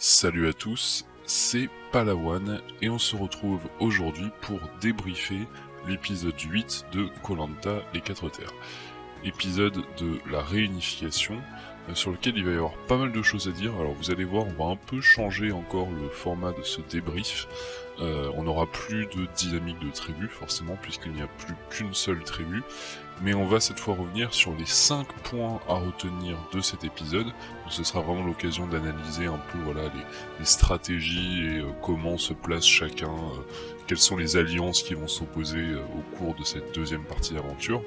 Salut à tous, c'est Palawan et on se retrouve aujourd'hui pour débriefer l'épisode 8 de koh les 4 terres. Épisode de la réunification sur lequel il va y avoir pas mal de choses à dire. Alors vous allez voir, on va un peu changer encore le format de ce débrief. On n'aura plus de dynamique de tribu forcément puisqu'il n'y a plus qu'une seule tribu. Mais on va cette fois revenir sur les 5 points à retenir de cet épisode. Donc, ce sera vraiment l'occasion d'analyser un peu les stratégies et comment se place chacun, quelles sont les alliances qui vont s'opposer au cours de cette deuxième partie d'aventure.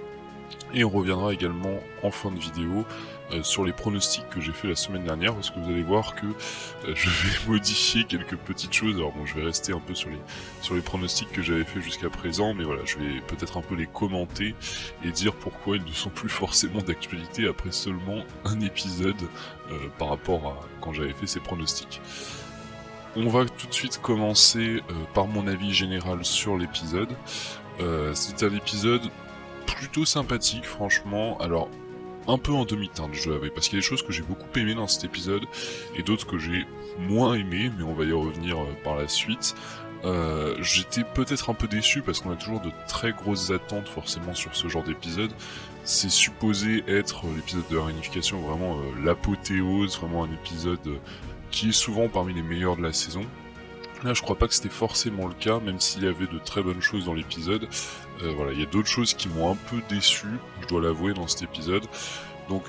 Et on reviendra également en fin de vidéo sur les pronostics que j'ai fait la semaine dernière, parce que vous allez voir que je vais modifier quelques petites choses. Alors bon, je vais rester un peu sur les pronostics que j'avais fait jusqu'à présent, mais voilà, je vais peut-être un peu les commenter et dire pourquoi ils ne sont plus forcément d'actualité après seulement un épisode par rapport à quand j'avais fait ces pronostics. On va tout de suite commencer par mon avis général sur l'épisode. C'est un épisode plutôt sympathique, franchement. Alors, un peu en demi-teinte, je l'avais, parce qu'il y a des choses que j'ai beaucoup aimé dans cet épisode et d'autres que j'ai moins aimé, mais on va y revenir par la suite. J'étais peut-être un peu déçu parce qu'on a toujours de très grosses attentes forcément sur ce genre d'épisode. C'est supposé être l'épisode de la réunification, vraiment l'apothéose, vraiment un épisode qui est souvent parmi les meilleurs de la saison. Là, je crois pas que c'était forcément le cas, même s'il y avait de très bonnes choses dans l'épisode. Voilà, il y a d'autres choses qui m'ont un peu déçu, je dois l'avouer, dans cet épisode. Donc,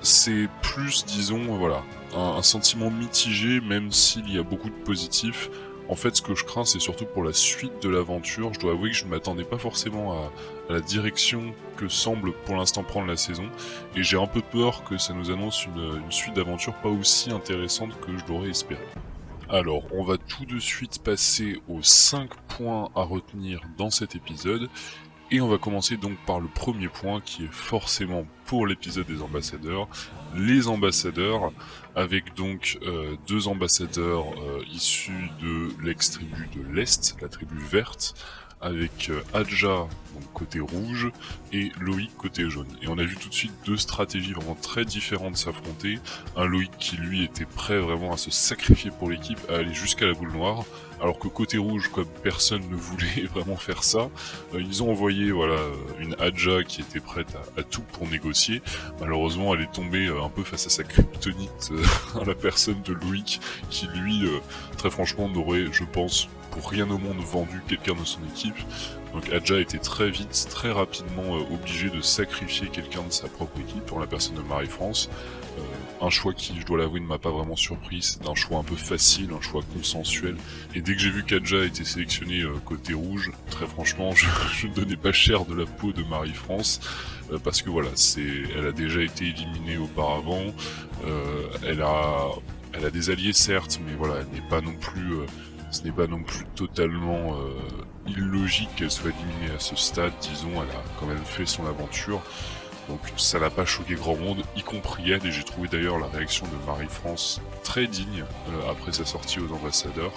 c'est plus, disons, voilà, un sentiment mitigé, même s'il y a beaucoup de positifs. En fait, ce que je crains, c'est surtout pour la suite de l'aventure. Je dois avouer que je ne m'attendais pas forcément à la direction que semble pour l'instant prendre la saison. Et j'ai un peu peur que ça nous annonce une suite d'aventure pas aussi intéressante que je l'aurais espéré. Alors, on va tout de suite passer aux 5 points à retenir dans cet épisode. Et on va commencer donc par le premier point qui est forcément pour l'épisode des ambassadeurs. Les ambassadeurs, avec donc 2 ambassadeurs issus de l'ex-tribu de l'Est, la tribu verte, avec Adja, donc côté rouge, et Loïc côté jaune. Et on a vu tout de suite 2 stratégies vraiment très différentes s'affronter. Un Loïc qui lui était prêt vraiment à se sacrifier pour l'équipe, à aller jusqu'à la boule noire, alors que côté rouge, comme personne ne voulait vraiment faire ça, ils ont envoyé une Adja qui était prête à tout pour négocier. Malheureusement, elle est tombée un peu face à sa kryptonite, à la personne de Loïc, qui lui, très franchement, n'aurait, je pense, pour rien au monde vendu quelqu'un de son équipe. Donc Adja était très vite, très rapidement obligé de sacrifier quelqu'un de sa propre équipe, pour la personne de Marie-France. Un choix qui, je dois l'avouer, ne m'a pas vraiment surpris. C'est un choix un peu facile, un choix consensuel. Et dès que j'ai vu qu'Adja était sélectionné côté rouge, très franchement, je ne donnais pas cher de la peau de Marie-France. Parce que voilà, elle a déjà été éliminée auparavant. Elle a des alliés certes, mais voilà, elle n'est pas non plus... ce n'est pas non plus totalement illogique qu'elle soit éliminée à ce stade, disons, elle a quand même fait son aventure. Donc ça n'a pas choqué grand monde, y compris elle, et j'ai trouvé d'ailleurs la réaction de Marie-France très digne après sa sortie aux ambassadeurs.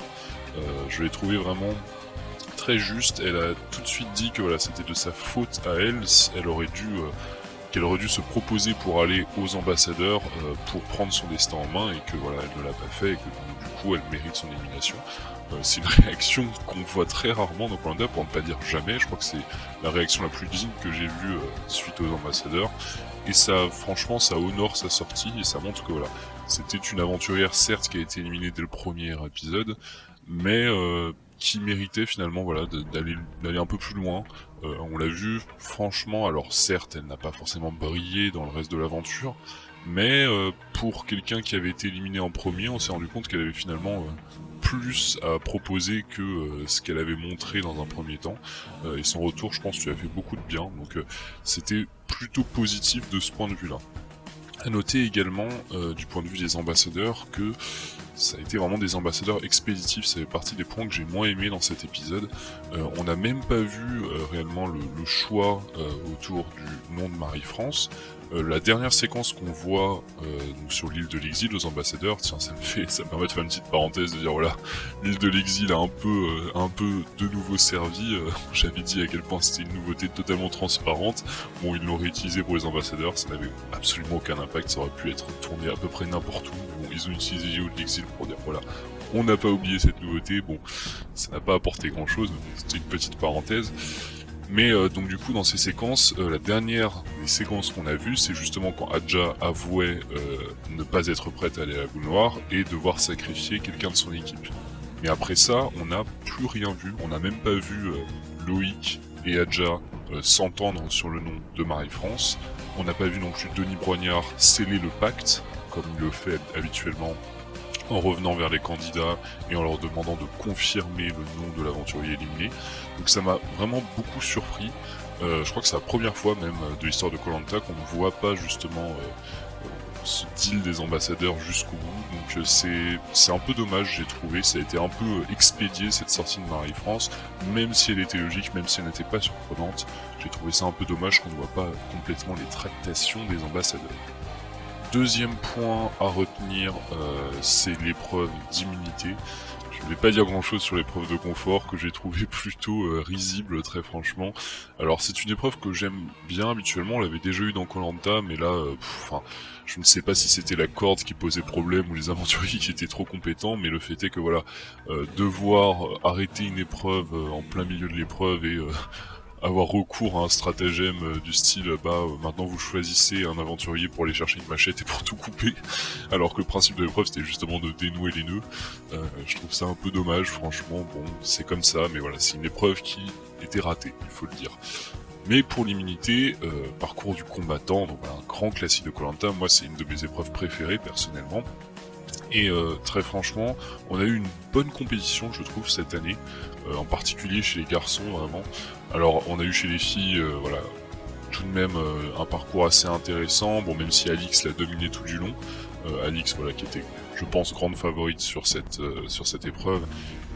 Je l'ai trouvé vraiment très juste, elle a tout de suite dit que voilà, c'était de sa faute à elle, qu'elle aurait dû se proposer pour aller aux ambassadeurs pour prendre son destin en main, et que voilà, elle ne l'a pas fait, et que du coup elle mérite son élimination. C'est une réaction qu'on voit très rarement dans koh pour ne pas dire jamais. Je crois que c'est la réaction la plus digne que j'ai vue suite aux ambassadeurs. Et ça, franchement, ça honore sa sortie et ça montre que voilà, c'était une aventurière certes qui a été éliminée dès le premier épisode, mais qui méritait finalement voilà d'aller un peu plus loin. On l'a vu, franchement, alors certes, elle n'a pas forcément brillé dans le reste de l'aventure, mais pour quelqu'un qui avait été éliminé en premier, on s'est rendu compte qu'elle avait finalement plus à proposer que ce qu'elle avait montré dans un premier temps. Et son retour, je pense, lui a fait beaucoup de bien. Donc c'était plutôt positif de ce point de vue-là. À noter également, du point de vue des ambassadeurs, que ça a été vraiment des ambassadeurs expéditifs. Ça fait partie des points que j'ai moins aimé dans cet épisode. On n'a même pas vu réellement le choix autour du nom de Marie-France. La dernière séquence qu'on voit sur l'île de l'exil aux ambassadeurs, tiens, ça me permet de faire une petite parenthèse, de dire voilà, l'île de l'exil a un peu de nouveau servi. J'avais dit à quel point c'était une nouveauté totalement transparente. Bon, ils l'ont réutilisé pour les ambassadeurs, ça n'avait absolument aucun impact, ça aurait pu être tourné à peu près n'importe où. Bon, ils ont utilisé Géo de l'exil pour dire voilà, on n'a pas oublié cette nouveauté. Bon, ça n'a pas apporté grand chose, c'était une petite parenthèse. Mais donc du coup dans ces séquences, la dernière des séquences qu'on a vues, c'est justement quand Adja avouait ne pas être prête à aller à la boule noire et devoir sacrifier quelqu'un de son équipe. Mais après ça, on n'a plus rien vu, on n'a même pas vu Loïc et Adja s'entendre sur le nom de Marie-France. On n'a pas vu non plus Denis Brognard sceller le pacte, comme il le fait habituellement, en revenant vers les candidats et en leur demandant de confirmer le nom de l'aventurier éliminé. Donc ça m'a vraiment beaucoup surpris. Je crois que c'est la première fois même de l'histoire de Koh-Lanta qu'on ne voit pas justement ce deal des ambassadeurs jusqu'au bout. Donc c'est un peu dommage, j'ai trouvé. Ça a été un peu expédié cette sortie de Marie-France, même si elle était logique, même si elle n'était pas surprenante. J'ai trouvé ça un peu dommage qu'on ne voit pas complètement les tractations des ambassadeurs. Deuxième point à retenir, c'est l'épreuve d'immunité. Je ne vais pas dire grand chose sur l'épreuve de confort, que j'ai trouvé plutôt risible très franchement. Alors c'est une épreuve que j'aime bien habituellement, on l'avait déjà eu dans Koh-Lanta, mais là, je ne sais pas si c'était la corde qui posait problème ou les aventuriers qui étaient trop compétents, mais le fait est que voilà, devoir arrêter une épreuve en plein milieu de l'épreuve et avoir recours à un stratagème du style maintenant vous choisissez un aventurier pour aller chercher une machette et pour tout couper, alors que le principe de l'épreuve c'était justement de dénouer les nœuds. Je trouve ça un peu dommage, franchement. Bon, c'est comme ça, mais voilà, c'est une épreuve qui était ratée, il faut le dire. Mais pour l'immunité, parcours du combattant, donc voilà, un grand classique de Koh-Lanta, moi c'est une de mes épreuves préférées personnellement. Et très franchement, on a eu une bonne compétition, je trouve, cette année, en particulier chez les garçons, vraiment. Alors, on a eu chez les filles, voilà, tout de même un parcours assez intéressant. Bon, même si Alix l'a dominé tout du long, Alix, voilà, qui était, je pense, grande favorite sur cette épreuve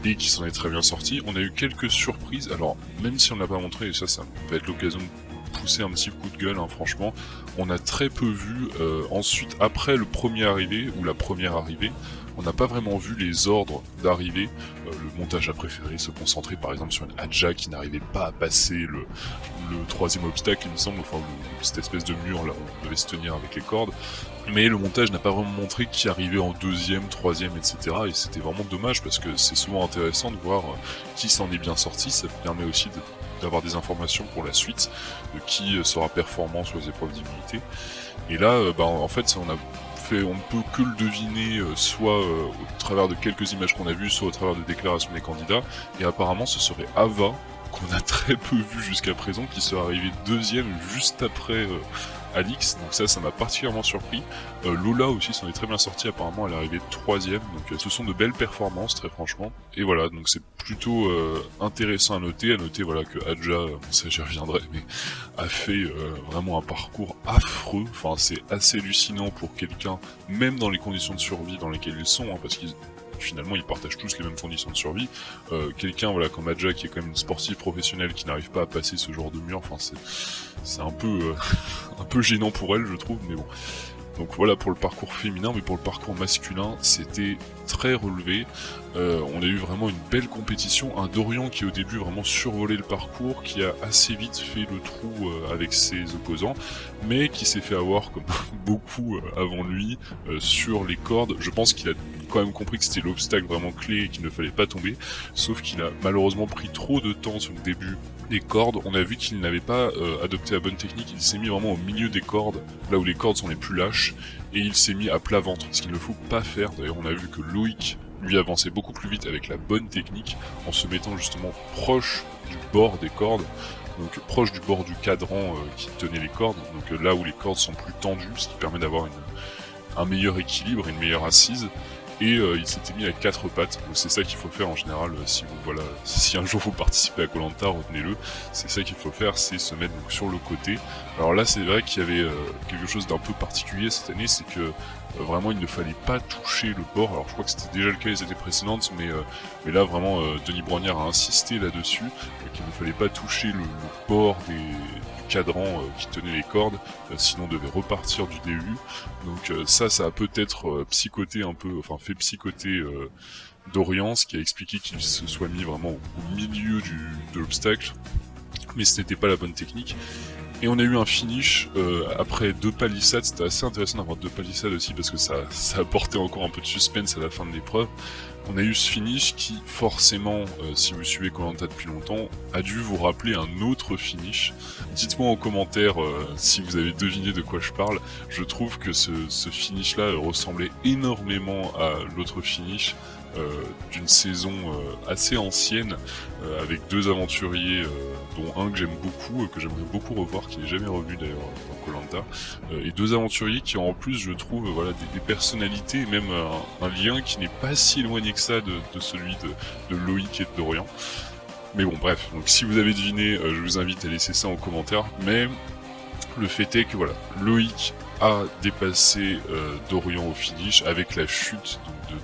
et qui s'en est très bien sortie. On a eu quelques surprises. Alors, même si on l'a pas montré, et ça va être l'occasion de pousser un petit coup de gueule, hein, franchement. On a très peu vu, ensuite, après le premier arrivé, ou la première arrivée, on n'a pas vraiment vu les ordres d'arrivée. Le montage a préféré se concentrer par exemple sur une Adja qui n'arrivait pas à passer le troisième obstacle, il me semble, enfin cette espèce de mur là où on devait se tenir avec les cordes. Mais le montage n'a pas vraiment montré qui arrivait en deuxième, troisième, etc. Et c'était vraiment dommage parce que c'est souvent intéressant de voir qui s'en est bien sorti. Ça permet aussi d'avoir des informations pour la suite, de qui sera performant sur les épreuves d'immunité. Et là, en fait, on ne peut que le deviner, soit au travers de quelques images qu'on a vues, soit au travers de déclarations des candidats. Et apparemment, ce serait Ava, qu'on a très peu vu jusqu'à présent, qui serait arrivé deuxième juste après Alix. Donc ça m'a particulièrement surpris. Lola aussi s'en est très bien sortie, apparemment elle est arrivée troisième. Donc ce sont de belles performances, très franchement. Et voilà, donc c'est plutôt intéressant à noter voilà que Adja, ça j'y reviendrai, mais a fait vraiment un parcours affreux. Enfin c'est assez hallucinant pour quelqu'un, même dans les conditions de survie dans lesquelles ils sont, hein, parce qu'ils finalement ils partagent tous les mêmes conditions de survie. Quelqu'un voilà comme Adja qui est quand même une sportive professionnelle qui n'arrive pas à passer ce genre de mur, enfin c'est un peu un peu gênant pour elle, je trouve, mais bon. Donc voilà pour le parcours féminin, mais pour le parcours masculin, c'était très relevé. On a eu vraiment une belle compétition. Un Dorian qui au début vraiment survolait le parcours, qui a assez vite fait le trou avec ses opposants, mais qui s'est fait avoir comme beaucoup avant lui sur les cordes. Je pense qu'il a quand même compris que c'était l'obstacle vraiment clé et qu'il ne fallait pas tomber, sauf qu'il a malheureusement pris trop de temps sur le début des cordes. On a vu qu'il n'avait pas adopté la bonne technique, il s'est mis vraiment au milieu des cordes, là où les cordes sont les plus lâches, et il s'est mis à plat ventre, ce qu'il ne faut pas faire. D'ailleurs on a vu que Loïc lui avançait beaucoup plus vite avec la bonne technique, en se mettant justement proche du bord des cordes, donc proche du bord du cadran qui tenait les cordes, donc là où les cordes sont plus tendues, ce qui permet d'avoir un meilleur équilibre, une meilleure assise. Et il s'était mis à 4 pattes, donc c'est ça qu'il faut faire en général si un jour vous participez à Koh-Lanta, retenez-le, c'est ça qu'il faut faire, c'est se mettre donc sur le côté. Alors là c'est vrai qu'il y avait quelque chose d'un peu particulier cette année, c'est que vraiment il ne fallait pas toucher le bord. Alors je crois que c'était déjà le cas les années précédentes, mais là vraiment Denis Brognard a insisté là-dessus, qu'il ne fallait pas toucher le bord du cadran qui tenait les cordes, sinon on devait repartir du début. Donc ça a peut-être psychoté un peu, enfin fait psychoter Dorian, ce qui a expliqué qu'il se soit mis vraiment au milieu de l'obstacle, mais ce n'était pas la bonne technique. Et on a eu un finish après 2 palissades. C'était assez intéressant d'avoir 2 palissades aussi parce que ça apportait encore un peu de suspense à la fin de l'épreuve. On a eu ce finish qui, forcément, si vous suivez Koh-Lanta depuis longtemps, a dû vous rappeler un autre finish. Dites-moi en commentaire si vous avez deviné de quoi je parle. Je trouve que ce finish-là ressemblait énormément à l'autre finish d'une saison assez ancienne, avec 2 aventuriers, dont un que j'aime beaucoup, que j'aimerais beaucoup revoir, qui n'est jamais revenu d'ailleurs dans Koh-Lanta, et 2 aventuriers qui ont en plus, je trouve, voilà, des personnalités et même un lien qui n'est pas si éloigné que ça de celui de Loïc et de Dorian. Mais bon, bref, donc si vous avez deviné, je vous invite à laisser ça en commentaire, mais le fait est que voilà, Loïc a dépassé Dorian au finish avec la chute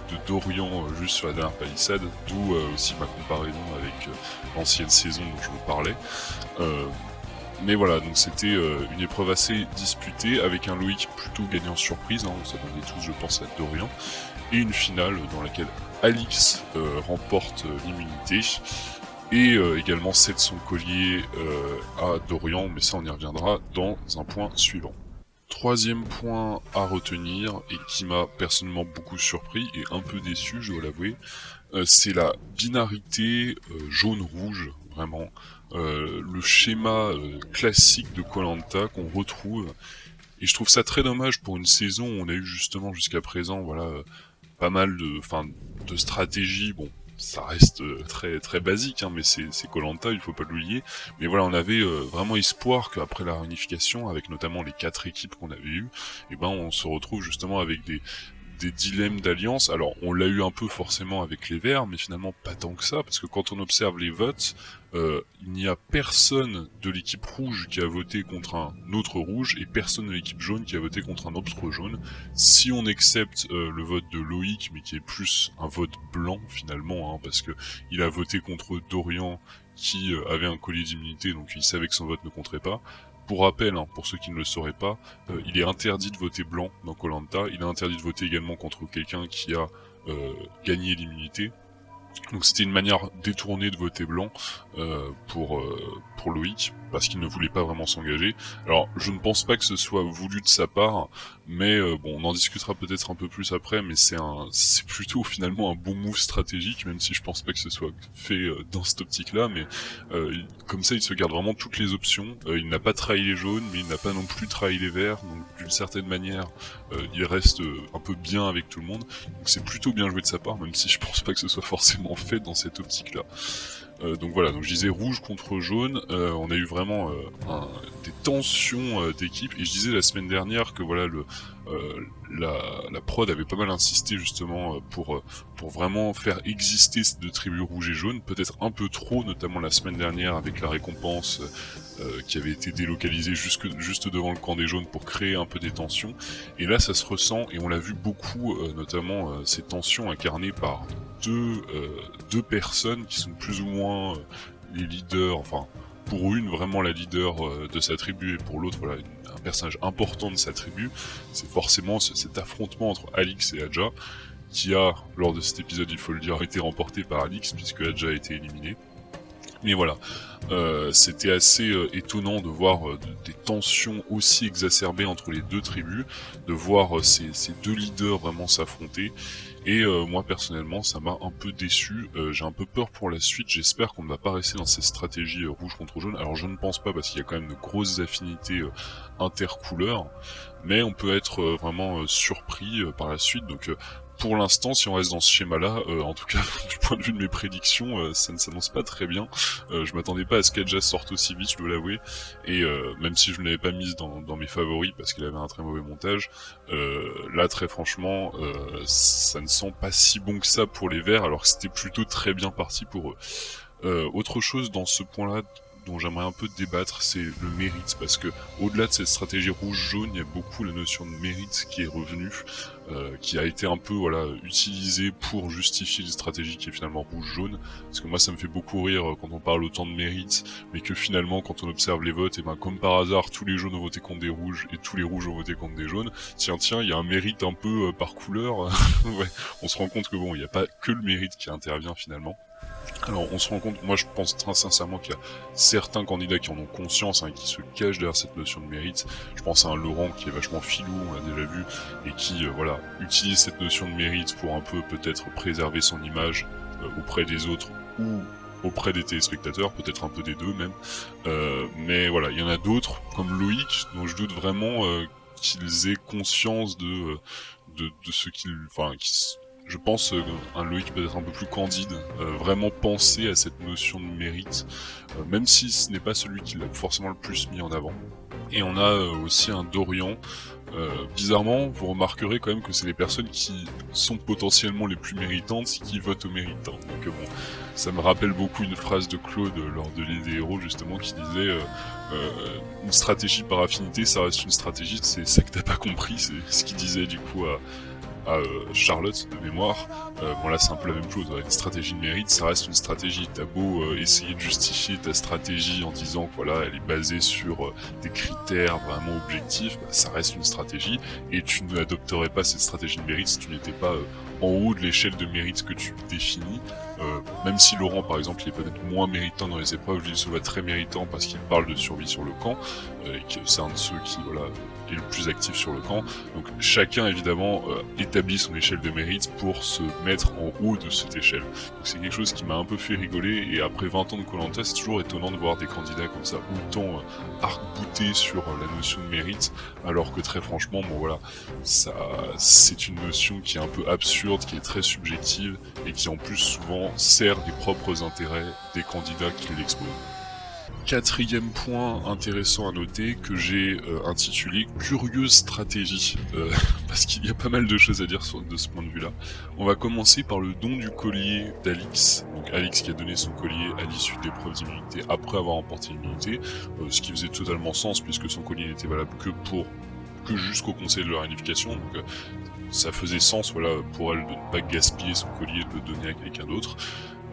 de Dorian juste sur la dernière palissade, d'où aussi ma comparaison avec l'ancienne saison dont je vous parlais. Mais voilà, donc c'était une épreuve assez disputée avec un Loïc plutôt gagnant surprise, hein, on s'attendait tous je pense à Dorian, et une finale dans laquelle Alix remporte l'immunité. Et également cède son collier à Dorian, mais ça on y reviendra dans un point suivant. Troisième point à retenir, et qui m'a personnellement beaucoup surpris et un peu déçu, je dois l'avouer, c'est la binarité jaune-rouge, vraiment. Le schéma classique de Koh-Lanta qu'on retrouve, et je trouve ça très dommage pour une saison où on a eu justement jusqu'à présent, voilà, pas mal de stratégies, bon, ça reste très très basique, hein, mais c'est Koh-Lanta, il faut pas l'oublier. Mais voilà, on avait vraiment espoir qu'après la réunification, avec notamment les 4 équipes qu'on avait eues, et ben on se retrouve justement avec des dilemmes d'alliance. Alors on l'a eu un peu forcément avec les Verts, mais finalement pas tant que ça, parce que quand on observe les votes, il n'y a personne de l'équipe rouge qui a voté contre un autre rouge, et personne de l'équipe jaune qui a voté contre un autre jaune. Si on accepte le vote de Loïc, mais qui est plus un vote blanc finalement, hein, parce que il a voté contre Dorian, qui avait un collier d'immunité, donc il savait que son vote ne compterait pas. Pour rappel, hein, pour ceux qui ne le sauraient pas, il est interdit de voter blanc dans Koh-Lanta, il est interdit de voter également contre quelqu'un qui a gagné l'immunité. Donc c'était une manière détournée de voter blanc pour Loïc, parce qu'il ne voulait pas vraiment s'engager. Alors je ne pense pas que ce soit voulu de sa part, mais bon, on en discutera peut-être un peu plus après, mais c'est plutôt finalement un bon move stratégique, même si je pense pas que ce soit fait dans cette optique-là, mais comme ça il se garde vraiment toutes les options. Il n'a pas trahi les jaunes, mais il n'a pas non plus trahi les verts, donc d'une certaine manière il reste un peu bien avec tout le monde. Donc c'est plutôt bien joué de sa part, même si je pense pas que ce soit forcément fait dans cette optique-là. Donc voilà, donc je disais rouge contre jaune, on a eu vraiment des tensions d'équipe, et je disais la semaine dernière que voilà la prod avait pas mal insisté justement pour vraiment faire exister ces 2 tribus rouges et jaunes, peut-être un peu trop, notamment la semaine dernière avec la récompense qui avait été délocalisée juste devant le camp des jaunes pour créer un peu des tensions, et là ça se ressent, et on l'a vu beaucoup, notamment ces tensions incarnées par deux personnes qui sont plus ou moins les leaders, enfin pour une vraiment la leader de sa tribu, et pour l'autre voilà un personnage important de sa tribu. C'est forcément cet affrontement entre Alix et Adja, qui a, lors de cet épisode il faut le dire, été remporté par Alix puisque Adja a été éliminée. Mais voilà, c'était assez étonnant de voir des tensions aussi exacerbées entre les 2 tribus, de voir ces 2 leaders vraiment s'affronter. Et moi personnellement ça m'a un peu déçu, j'ai un peu peur pour la suite, j'espère qu'on ne va pas rester dans ces stratégies rouge contre jaune. Alors je ne pense pas, parce qu'il y a quand même de grosses affinités intercouleurs, mais on peut être vraiment surpris par la suite. Donc pour l'instant, si on reste dans ce schéma-là, en tout cas du point de vue de mes prédictions, ça ne s'annonce pas très bien. Je m'attendais pas à ce qu'Adja sorte aussi vite, je dois l'avouer, et même si je ne l'avais pas mise dans mes favoris parce qu'elle avait un très mauvais montage, là très franchement, ça ne sent pas si bon que ça pour les Verts, alors que c'était plutôt très bien parti pour eux. Autre chose dans ce point-là dont j'aimerais un peu débattre, c'est le mérite, parce que au-delà de cette stratégie rouge-jaune, il y a beaucoup la notion de mérite qui est revenue, qui a été un peu voilà utilisée pour justifier les stratégies qui est finalement rouge-jaune, parce que moi ça me fait beaucoup rire quand on parle autant de mérite, mais que finalement quand on observe les votes, et ben comme par hasard tous les jaunes ont voté contre des rouges et tous les rouges ont voté contre des jaunes. Tiens, il y a un mérite un peu par couleur. Ouais, on se rend compte que bon, il n'y a pas que le mérite qui intervient finalement. Alors on se rend compte, moi je pense très sincèrement qu'il y a certains candidats qui en ont conscience, hein, qui se cachent derrière cette notion de mérite. Je pense à un Laurent qui est vachement filou, on l'a déjà vu, et qui voilà, utilise cette notion de mérite pour un peu peut-être préserver son image auprès des autres ou auprès des téléspectateurs, peut-être un peu des deux même. Mais voilà, il y en a d'autres, comme Loïc, dont je doute vraiment qu'ils aient conscience de ce qu'ils... Enfin, je pense un Loïc peut-être un peu plus candide, vraiment penser à cette notion de mérite, même si ce n'est pas celui qui l'a forcément le plus mis en avant. Et on a aussi un Dorian. Bizarrement, vous remarquerez quand même que c'est les personnes qui sont potentiellement les plus méritantes qui votent au mérite. Hein. Donc bon, ça me rappelle beaucoup une phrase de Claude lors de l'île des héros justement qui disait une stratégie par affinité, ça reste une stratégie. C'est ça que t'as pas compris, c'est ce qu'il disait du coup à Charlotte de mémoire. Bon là c'est un peu la même chose, ouais. Une stratégie de mérite ça reste une stratégie, t'as beau essayer de justifier ta stratégie en disant que voilà elle est basée sur des critères vraiment objectifs, bah, ça reste une stratégie et tu n'adopterais pas cette stratégie de mérite si tu n'étais pas en haut de l'échelle de mérite que tu définis. Même si Laurent par exemple il est peut-être moins méritant dans les épreuves, lui il se voit très méritant parce qu'il parle de survie sur le camp et que c'est un de ceux qui voilà est le plus actif sur le camp. Donc chacun évidemment établit son échelle de mérite pour se mettre en haut de cette échelle. Donc c'est quelque chose qui m'a un peu fait rigoler et après 20 ans de Koh-Lanta, c'est toujours étonnant de voir des candidats comme ça autant arc-boutés sur la notion de mérite, alors que très franchement, bon voilà, ça c'est une notion qui est un peu absurde, qui est très subjective et qui en plus souvent sert les propres intérêts des candidats qui l'exposent. Quatrième point intéressant à noter que j'ai intitulé Curieuse stratégie, parce qu'il y a pas mal de choses à dire de ce point de vue-là. On va commencer par le don du collier d'Alix, donc Alix qui a donné son collier à l'issue de l'épreuve d'immunité après avoir remporté l'immunité, ce qui faisait totalement sens puisque son collier n'était valable que jusqu'au conseil de la réunification, donc ça faisait sens voilà, pour elle de ne pas gaspiller son collier et de le donner à quelqu'un d'autre.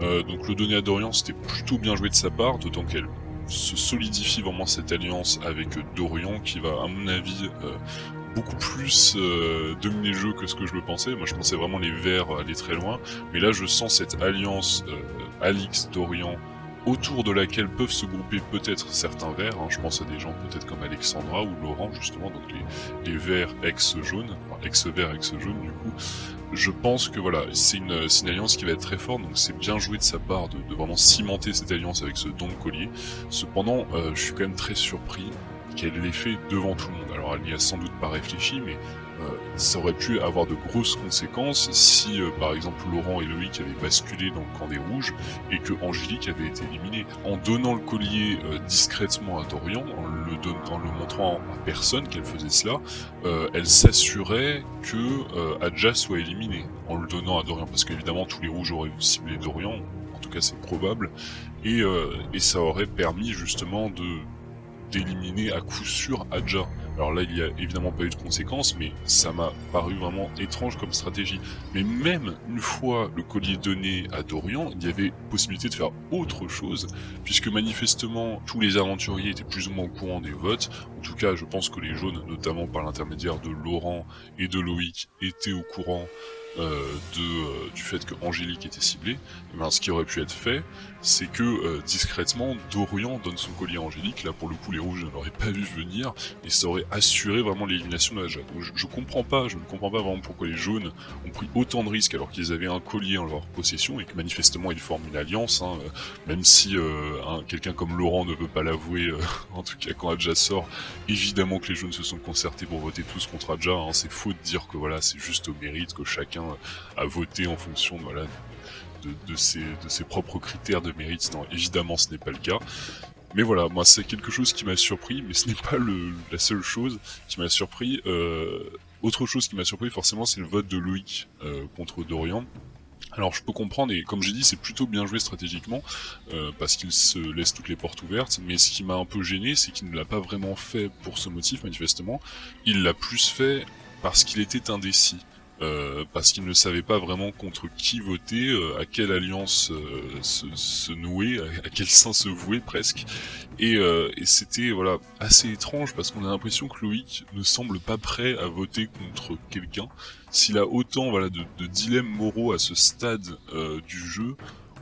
Donc le donner à Dorian c'était plutôt bien joué de sa part, d'autant qu'elle se solidifie vraiment cette alliance avec Dorian qui va à mon avis beaucoup plus dominer le jeu que ce que je le pensais. Moi je pensais vraiment les Verts aller très loin, mais là je sens cette alliance Alix-Dorian autour de laquelle peuvent se grouper peut-être certains Verts, hein. Je pense à des gens peut-être comme Alexandra ou Laurent justement, donc les Verts ex-jaunes, enfin ex-vert, ex-jaune du coup. Je pense que voilà, c'est une alliance qui va être très forte, donc c'est bien joué de sa part de vraiment cimenter cette alliance avec ce don de collier. Cependant, je suis quand même très surpris qu'elle l'ait fait devant tout le monde. Alors elle n'y a sans doute pas réfléchi, mais ça aurait pu avoir de grosses conséquences si par exemple Laurent et Loïc avaient basculé dans le camp des rouges et que Angélique avait été éliminée. En donnant le collier discrètement à Dorian, en le montrant à personne qu'elle faisait cela, elle s'assurait que Adja soit éliminé en le donnant à Dorian, parce qu'évidemment tous les rouges auraient ciblé Dorian, en tout cas c'est probable, et ça aurait permis justement d'éliminer à coup sûr Adja. Alors là, il n'y a évidemment pas eu de conséquences, mais ça m'a paru vraiment étrange comme stratégie. Mais même une fois le collier donné à Dorian, il y avait possibilité de faire autre chose, puisque manifestement, tous les aventuriers étaient plus ou moins au courant des votes. En tout cas, je pense que les jaunes, notamment par l'intermédiaire de Laurent et de Loïc, étaient au courant du fait que Angélique était ciblée. Et ben, ce qui aurait pu être fait, c'est que discrètement, Dorian donne son collier à Angélique. Là, pour le coup, les rouges ne l'auraient pas vu venir, et ça aurait assuré vraiment l'élimination de Adja. Donc, je ne comprends pas vraiment pourquoi les jaunes ont pris autant de risques alors qu'ils avaient un collier en leur possession et que manifestement ils forment une alliance, hein, même si quelqu'un comme Laurent ne veut pas l'avouer, en tout cas quand Adja sort, évidemment que les jaunes se sont concertés pour voter tous contre Adja, hein. C'est faux de dire que voilà, c'est juste au mérite, que chacun a voté en fonction de, voilà, de ses propres critères de mérite. Non, évidemment ce n'est pas le cas. Mais voilà, moi c'est quelque chose qui m'a surpris, mais ce n'est pas la seule chose qui m'a surpris. Autre chose qui m'a surpris forcément, c'est le vote de Loïc contre Dorian. Alors je peux comprendre, et comme j'ai dit, c'est plutôt bien joué stratégiquement, parce qu'il se laisse toutes les portes ouvertes, mais ce qui m'a un peu gêné, c'est qu'il ne l'a pas vraiment fait pour ce motif, manifestement. Il l'a plus fait parce qu'il était indécis. Parce qu'il ne savait pas vraiment contre qui voter, à quelle alliance se nouer, à quel sein se vouer presque, et c'était voilà assez étrange parce qu'on a l'impression que Loïc ne semble pas prêt à voter contre quelqu'un. S'il a autant voilà de dilemmes moraux à ce stade du jeu,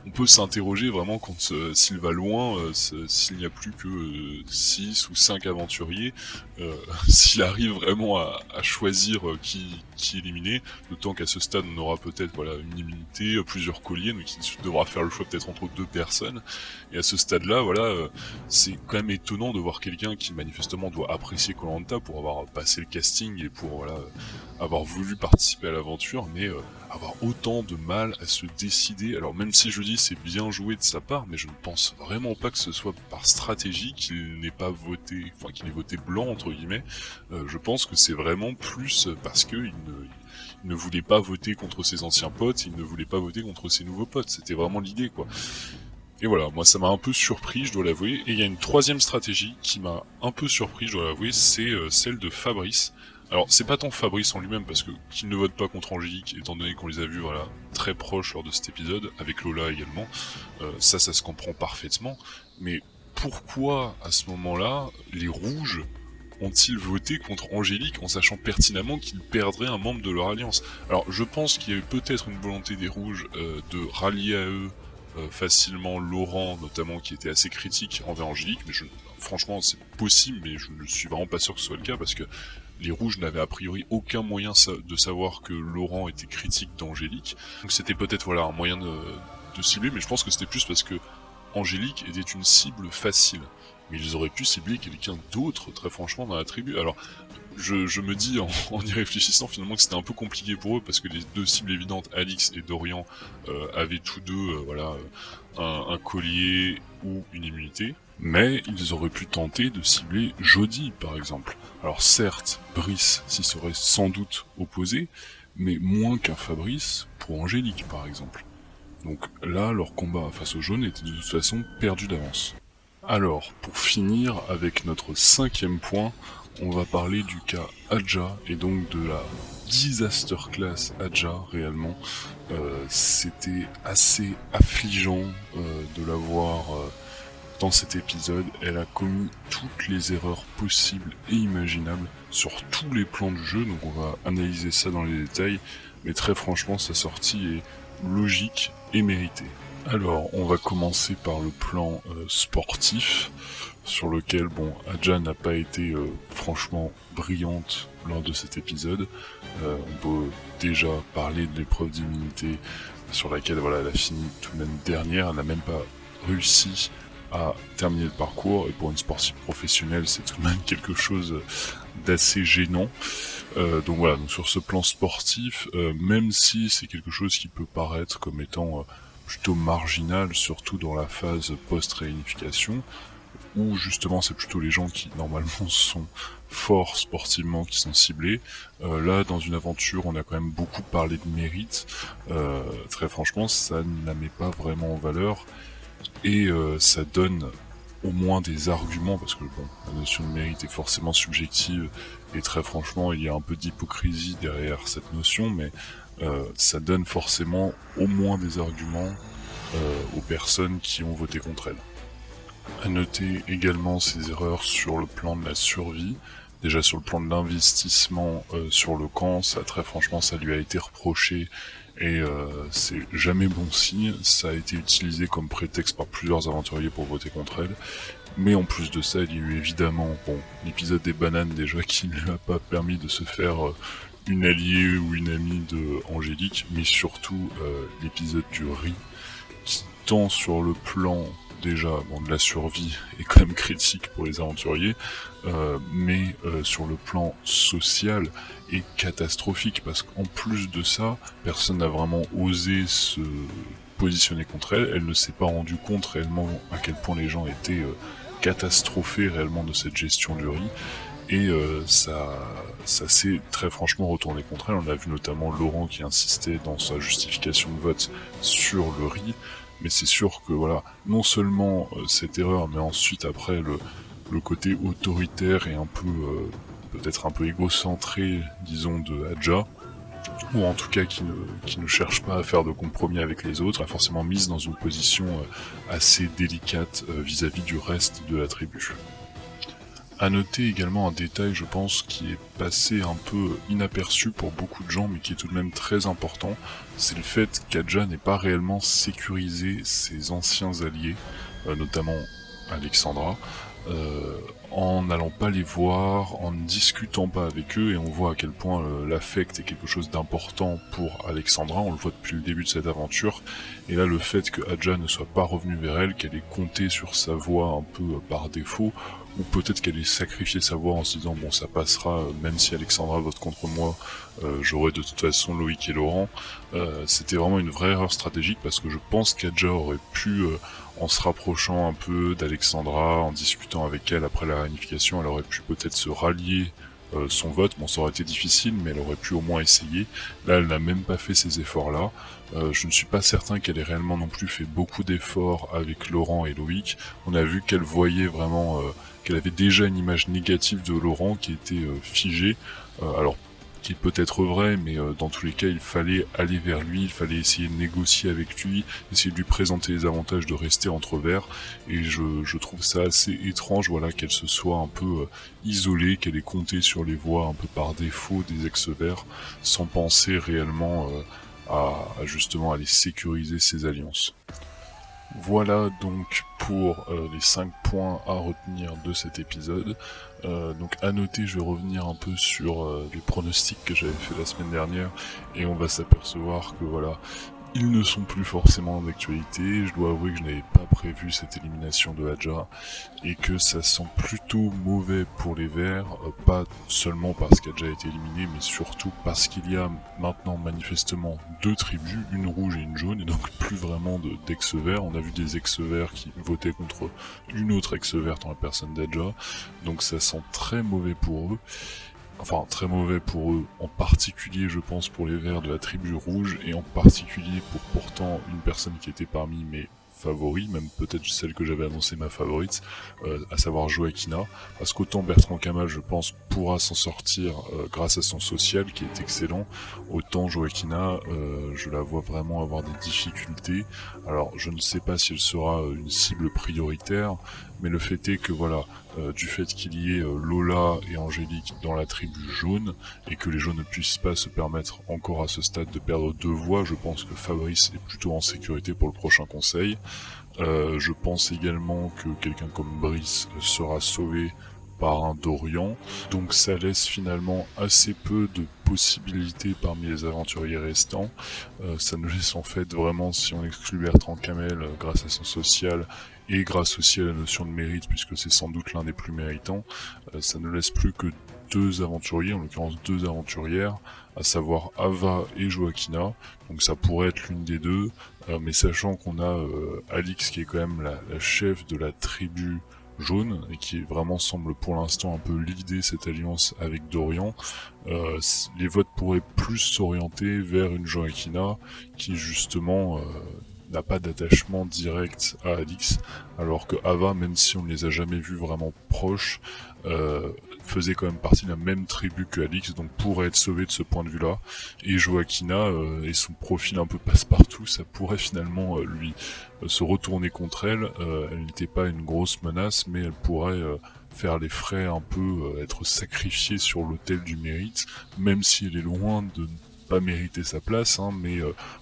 on peut s'interroger vraiment quand s'il va loin, s'il n'y a plus que 6 ou 5 aventuriers, s'il arrive vraiment à choisir qui éliminer, d'autant qu'à ce stade on aura peut-être voilà une immunité, plusieurs colliers, donc il devra faire le choix peut-être entre 2 personnes, et à ce stade-là, voilà, c'est quand même étonnant de voir quelqu'un qui manifestement doit apprécier Koh-Lanta pour avoir passé le casting et pour voilà avoir voulu participer à l'aventure, mais avoir autant de mal à se décider. Alors même si je dis c'est bien joué de sa part, mais je ne pense vraiment pas que ce soit par stratégie qu'il n'ait pas voté, enfin qu'il ait voté blanc entre guillemets. Je pense que c'est vraiment plus parce que il ne voulait pas voter contre ses anciens potes, il ne voulait pas voter contre ses nouveaux potes. C'était vraiment l'idée, quoi. Et voilà, moi ça m'a un peu surpris, je dois l'avouer. Et il y a une troisième stratégie qui m'a un peu surpris, je dois l'avouer, c'est celle de Fabrice. Alors c'est pas tant Fabrice en lui-même, parce que qu'il ne vote pas contre Angélique, étant donné qu'on les a vus voilà, très proches lors de cet épisode, avec Lola également, ça se comprend parfaitement. Mais pourquoi à ce moment-là, les rouges ont-ils voté contre Angélique en sachant pertinemment qu'ils perdraient un membre de leur alliance? Alors je pense qu'il y a eu peut-être une volonté des rouges de rallier à eux facilement Laurent notamment, qui était assez critique envers Angélique, mais franchement c'est possible, mais je ne suis vraiment pas sûr que ce soit le cas, parce que les rouges n'avaient a priori aucun moyen de savoir que Laurent était critique d'Angélique, donc c'était peut-être voilà un moyen de cibler, mais je pense que c'était plus parce que Angélique était une cible facile, mais ils auraient pu cibler quelqu'un d'autre très franchement dans la tribu. Alors je me dis en y réfléchissant finalement que c'était un peu compliqué pour eux, parce que les deux cibles évidentes, Alix et Dorian, avaient tous deux voilà un collier ou une immunité, mais ils auraient pu tenter de cibler Jodie par exemple. Alors certes, Brice s'y serait sans doute opposé, mais moins qu'un Fabrice pour Angélique par exemple. Donc là, leur combat face aux jaunes était de toute façon perdu d'avance. Alors, pour finir avec notre 5e point, on va parler du cas Adja, et donc de la disaster class Adja réellement. C'était assez affligeant de la voir dans cet épisode. Elle a commis toutes les erreurs possibles et imaginables sur tous les plans du jeu, donc on va analyser ça dans les détails, mais très franchement sa sortie est logique et méritée. Alors, on va commencer par le plan sportif, sur lequel, bon, Adja n'a pas été franchement brillante lors de cet épisode. On peut déjà parler de l'épreuve d'immunité, sur laquelle, voilà, elle a fini tout de même dernière, elle n'a même pas réussi à terminer le parcours, et pour une sportive professionnelle, c'est tout de même quelque chose d'assez gênant. Donc voilà, donc sur ce plan sportif, même si c'est quelque chose qui peut paraître comme étant plutôt marginal, surtout dans la phase post-réunification, où justement c'est plutôt les gens qui normalement sont forts sportivement qui sont ciblés. Là, dans une aventure, on a quand même beaucoup parlé de mérite. Très franchement, ça ne la met pas vraiment en valeur, et ça donne au moins des arguments, parce que bon, la notion de mérite est forcément subjective, et très franchement, il y a un peu d'hypocrisie derrière cette notion, mais ça donne forcément au moins des arguments aux personnes qui ont voté contre elle. À noter également ses erreurs sur le plan de la survie. Déjà sur le plan de l'investissement sur le camp, ça très franchement ça lui a été reproché, et c'est jamais bon signe. Ça a été utilisé comme prétexte par plusieurs aventuriers pour voter contre elle. Mais en plus de ça, il y a eu évidemment l'épisode des bananes déjà qui ne lui a pas permis de se faire une alliée ou une amie de Angélique, mais surtout l'épisode du riz, qui tant sur le plan déjà de la survie est quand même critique pour les aventuriers, mais sur le plan social est catastrophique, parce qu'en plus de ça, personne n'a vraiment osé se positionner contre elle. Elle ne s'est pas rendue compte réellement à quel point les gens étaient catastrophés réellement de cette gestion du riz, et ça s'est très franchement retourné contre elle. On a vu notamment Laurent qui insistait dans sa justification de vote sur le riz, mais c'est sûr que voilà, non seulement cette erreur, mais ensuite après le côté autoritaire et un peu peut-être un peu égocentré, disons, de Adja, ou en tout cas qui ne cherche pas à faire de compromis avec les autres, a forcément mise dans une position assez délicate vis-à-vis du reste de la tribu. À noter également un détail, je pense, qui est passé un peu inaperçu pour beaucoup de gens, mais qui est tout de même très important, c'est le fait qu'Adja n'ait pas réellement sécurisé ses anciens alliés, notamment Alexandra, euh, en n'allant pas les voir, en ne discutant pas avec eux, et on voit à quel point l'affect est quelque chose d'important pour Alexandra, on le voit depuis le début de cette aventure, et là le fait que Adja ne soit pas revenue vers elle, qu'elle ait compté sur sa voix un peu par défaut, ou peut-être qu'elle ait sacrifié sa voix en se disant bon ça passera, même si Alexandra vote contre moi, j'aurai de toute façon Loïc et Laurent. C'était vraiment une vraie erreur stratégique parce que je pense qu'Adja aurait pu, en se rapprochant un peu d'Alexandra, en discutant avec elle après la réunification, elle aurait pu peut-être se rallier son vote. Bon, ça aurait été difficile, mais elle aurait pu au moins essayer. Là, elle n'a même pas fait ces efforts-là. Je ne suis pas certain qu'elle ait réellement non plus fait beaucoup d'efforts avec Laurent et Loïc. On a vu qu'elle voyait vraiment, qu'elle avait déjà une image négative de Laurent qui était figée. Alors, qui peut être vrai, mais dans tous les cas, il fallait aller vers lui, il fallait essayer de négocier avec lui, essayer de lui présenter les avantages de rester entre verts, et je trouve ça assez étrange, voilà, qu'elle se soit un peu isolée, qu'elle ait compté sur les voix un peu par défaut des ex-verts, sans penser réellement à justement aller sécuriser ses alliances. Voilà donc pour les 5 points à retenir de cet épisode. Donc à noter, je vais revenir un peu sur les pronostics que j'avais fait la semaine dernière, et on va s'apercevoir que voilà, ils ne sont plus forcément d'actualité. Je dois avouer que je n'avais pas prévu cette élimination de Adja, et que ça sent plutôt mauvais pour les Verts, pas seulement parce qu'Adja a été éliminé, mais surtout parce qu'il y a maintenant manifestement deux tribus, une rouge et une jaune, et donc plus vraiment d'ex-verts. On a vu des ex-verts qui votaient contre une autre ex-verte en la personne d'Adja, donc ça sent très mauvais pour eux. Enfin, très mauvais pour eux, en particulier je pense pour les Verts de la tribu rouge, et en particulier pour pourtant une personne qui était parmi mes favoris, même peut-être celle que j'avais annoncé ma favorite, à savoir Joaquina, parce qu'autant Bertrand Kamal, je pense, pourra s'en sortir grâce à son social qui est excellent, autant Joaquina, je la vois vraiment avoir des difficultés. Alors je ne sais pas si elle sera une cible prioritaire, mais le fait est que voilà, du fait qu'il y ait Lola et Angélique dans la tribu jaune, et que les jaunes ne puissent pas se permettre encore à ce stade de perdre deux voix, je pense que Fabrice est plutôt en sécurité pour le prochain conseil. Je pense également que quelqu'un comme Brice sera sauvé par un Dorian, donc ça laisse finalement assez peu de possibilités parmi les aventuriers restants. Ça nous laisse en fait vraiment, si on exclut Bertrand Kamel grâce à son social, et grâce aussi à la notion de mérite, puisque c'est sans doute l'un des plus méritants, ça ne laisse plus que deux aventuriers, en l'occurrence deux aventurières, à savoir Ava et Joaquina, donc ça pourrait être l'une des deux, mais sachant qu'on a Alix qui est quand même la chef de la tribu jaune, et qui vraiment semble pour l'instant un peu leader cette alliance avec Dorian, les votes pourraient plus s'orienter vers une Joaquina qui justement n'a pas d'attachement direct à Alix, alors que Ava, même si on ne les a jamais vus vraiment proches, faisait quand même partie de la même tribu que Alix, donc pourrait être sauvé de ce point de vue-là. Et Joaquina et son profil un peu passe-partout, ça pourrait finalement lui se retourner contre elle. Elle n'était pas une grosse menace, mais elle pourrait faire les frais un peu, être sacrifiée sur l'autel du mérite, même si elle est loin de pas mériter sa place, hein, mais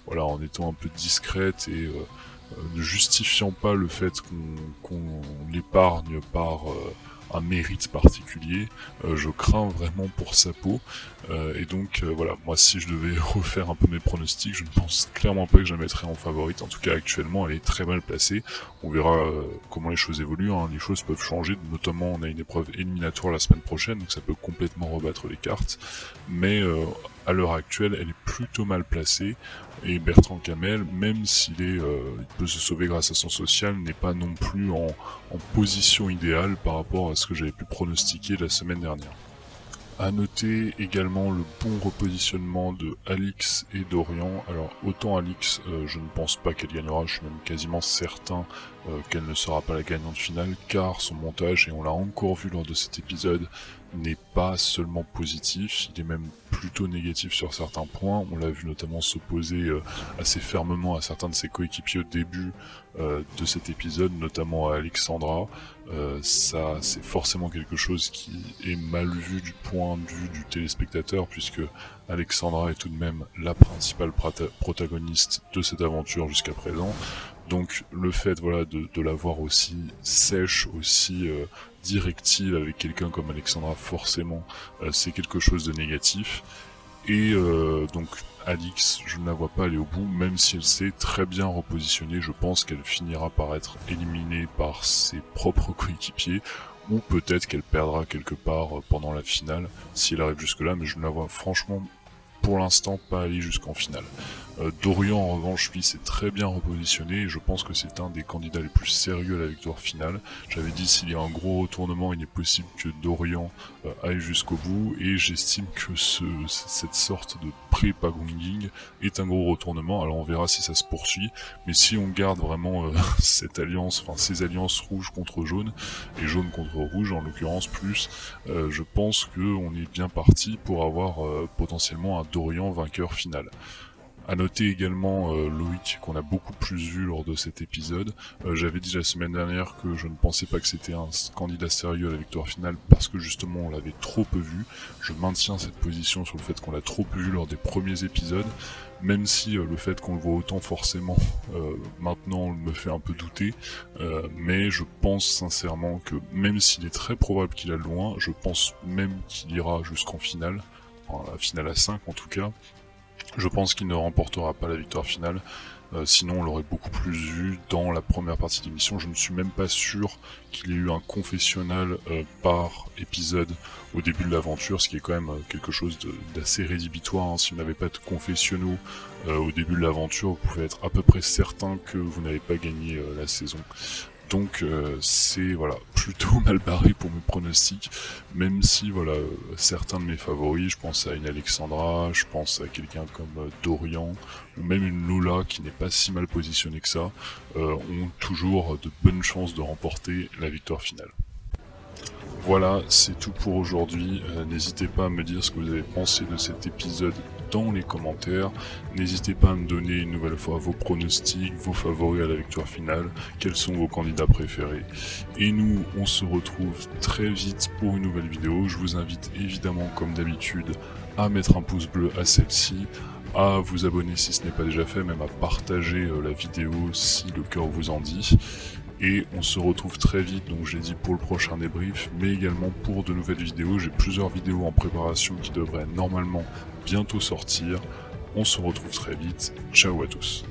voilà, en étant un peu discrète et ne justifiant pas le fait qu'on l'épargne par un mérite particulier, je crains vraiment pour sa peau, et donc voilà, moi si je devais refaire un peu mes pronostics, je ne pense clairement pas que je la mettrais en favorite. En tout cas actuellement elle est très mal placée, on verra comment les choses évoluent, hein. Les choses peuvent changer, notamment on a une épreuve éliminatoire la semaine prochaine, donc ça peut complètement rebattre les cartes, mais à l'heure actuelle elle est plutôt mal placée, et Bertrand Kamel, même s'il il peut se sauver grâce à son social, n'est pas non plus en position idéale par rapport à ce que j'avais pu pronostiquer la semaine dernière. À noter également le bon repositionnement de Alix et Dorian. Alors autant Alix, je ne pense pas qu'elle gagnera, je suis même quasiment certain qu'elle ne sera pas la gagnante finale, car son montage, et on l'a encore vu lors de cet épisode, n'est pas seulement positif, il est même plutôt négatif sur certains points. On l'a vu notamment s'opposer assez fermement à certains de ses coéquipiers au début de cet épisode, notamment à Alexandra. Ça, c'est forcément quelque chose qui est mal vu du point de vue du téléspectateur, puisque Alexandra est tout de même la principale protagoniste de cette aventure jusqu'à présent. Donc le fait voilà de la voir aussi sèche, aussi directive avec quelqu'un comme Alexandra, forcément c'est quelque chose de négatif. Et donc Alix, je ne la vois pas aller au bout, même si elle s'est très bien repositionnée. Je pense qu'elle finira par être éliminée par ses propres coéquipiers, ou peut-être qu'elle perdra quelque part pendant la finale, si elle arrive jusque là, mais je ne la vois franchement pour l'instant pas aller jusqu'en finale. Dorian en revanche lui s'est très bien repositionné et je pense que c'est un des candidats les plus sérieux à la victoire finale. J'avais dit s'il y a un gros retournement il est possible que Dorian aille jusqu'au bout et j'estime que cette sorte de pré-Pagonging est un gros retournement. Alors on verra si ça se poursuit, mais si on garde vraiment cette alliance, enfin ces alliances rouge contre jaune et jaune contre rouge en l'occurrence plus, je pense que on est bien parti pour avoir potentiellement un Dorian vainqueur final. À noter également Loïc qu'on a beaucoup plus vu lors de cet épisode. J'avais dit la semaine dernière que je ne pensais pas que c'était un candidat sérieux à la victoire finale parce que justement on l'avait trop peu vu. Je maintiens cette position sur le fait qu'on l'a trop peu vu lors des premiers épisodes, même si le fait qu'on le voit autant forcément maintenant me fait un peu douter, mais je pense sincèrement que même s'il est très probable qu'il aille loin, je pense même qu'il ira jusqu'en finale, enfin, la finale à 5 en tout cas. Je pense qu'il ne remportera pas la victoire finale, sinon on l'aurait beaucoup plus vu dans la première partie de l'émission. Je ne suis même pas sûr qu'il y ait eu un confessionnal par épisode au début de l'aventure, ce qui est quand même quelque chose d'assez rédhibitoire. Hein. Si vous n'avez pas de confessionnaux au début de l'aventure, vous pouvez être à peu près certain que vous n'avez pas gagné la saison. Donc c'est voilà plutôt mal barré pour mes pronostics, même si voilà certains de mes favoris, je pense à une Alexandra, je pense à quelqu'un comme Dorian, ou même une Lola qui n'est pas si mal positionnée que ça, ont toujours de bonnes chances de remporter la victoire finale. Voilà, c'est tout pour aujourd'hui. N'hésitez pas à me dire ce que vous avez pensé de cet épisode dans les commentaires. N'hésitez pas à me donner une nouvelle fois vos pronostics, vos favoris à la victoire finale, quels sont vos candidats préférés. Et nous, on se retrouve très vite pour une nouvelle vidéo. Je vous invite évidemment, comme d'habitude, à mettre un pouce bleu à celle-ci, à vous abonner si ce n'est pas déjà fait, même à partager la vidéo si le cœur vous en dit. Et on se retrouve très vite, donc j'ai dit pour le prochain débrief, mais également pour de nouvelles vidéos. J'ai plusieurs vidéos en préparation qui devraient normalement bientôt sortir. On se retrouve très vite. Ciao à tous.